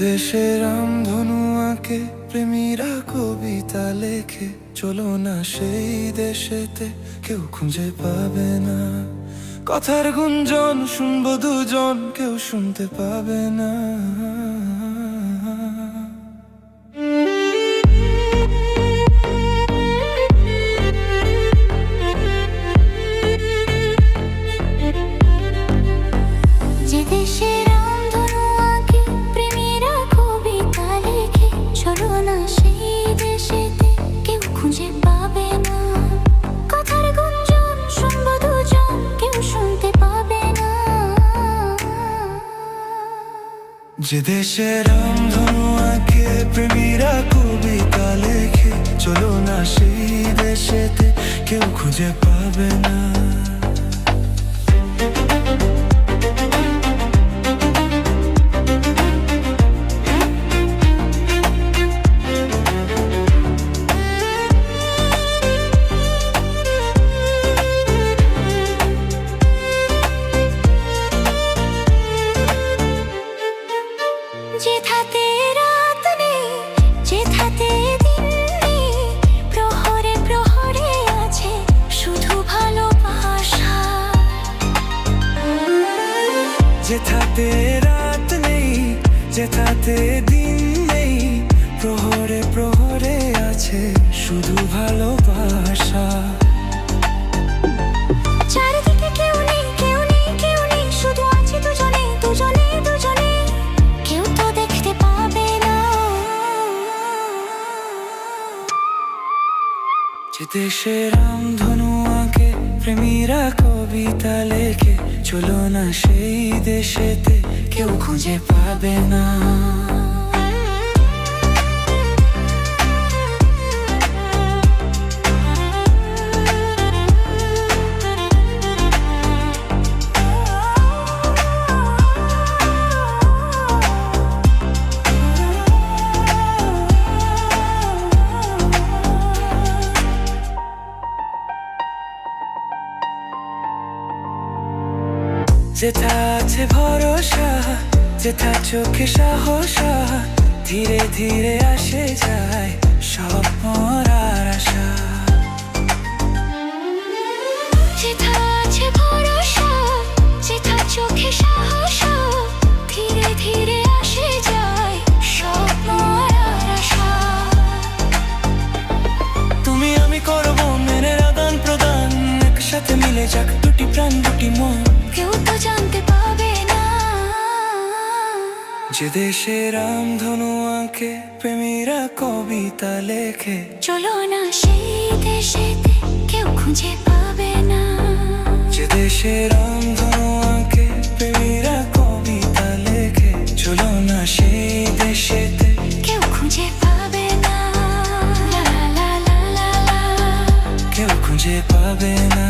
দেশে রামধনু আঁকে প্রেমীরা কবিতা লেখে, চলো না সেই দেশেতে কেউ খুঁজে পাবে না। কথার গুঞ্জন শুনবো দুজন, কেউ শুনতে পাবে না। যে দেশে রামধনু আঁকে প্রেমীরা কবিতা লেখে, চলো না সেই দেশেতে কেউ খুঁজে পাবে না। কথার গুঞ্জন শুনবো দুজন, কেউ শুনতে পাবে না। যে দেশে রামধনু আঁকে প্রেমীরা কবিতা লেখে, চলো না সেই দেশেতে কেউ খুঁজে পাবে না। যেথাতে রাত নেই, যেথাতে দিন নেই, প্রহরে প্রহরে আছে শুধু ভালোবাসা। যেথাতে রাত নেই, যেথাতে দিন নেই, প্রহরে প্রহরে আছে শুধু ভালোবাসা। চারিদিকে কেউ নেই, কেউ নেই, কেউ নেই, শুধু আছে দুজনে দুজনে দুজনে, কেউ তো দেখতে পাবে না। যে দেশে রামধনু আঁকে প্রেমীরা কবিতা লেখে, চলো না সেই দেশেতে কেউ খুঁজে পাবে না। যেথা আছে ভরসা, যেথা চোখে সাহস, ধীরে ধীরে আসে যায় স্বপ্ন আর আশা। যেথা আছে ভরসা, যেথা চোখে সাহস, ধীরে ধীরে আসে যায় স্বপ্ন আর আশা। তুমি আমি করবো মেনের আদান প্রদান, একসাথে মিলে যাক দুটি প্রাণ দুটি মন, কেউ তো জানতে পাবে না। যে দেশে রামধনু আঁকে প্রেমীরা কবিতা লেখে, চলো না সেই দেশেতে কেউ খুঁজে পাবে না। যে দেশে রামধনু আঁকে প্রেমীরা কবিতা লেখে, চলো না সেই দেশেতে কেউ খুঁজে পাবে না। লা লা লা লা লা, কেউ খুঁজে পাবে না।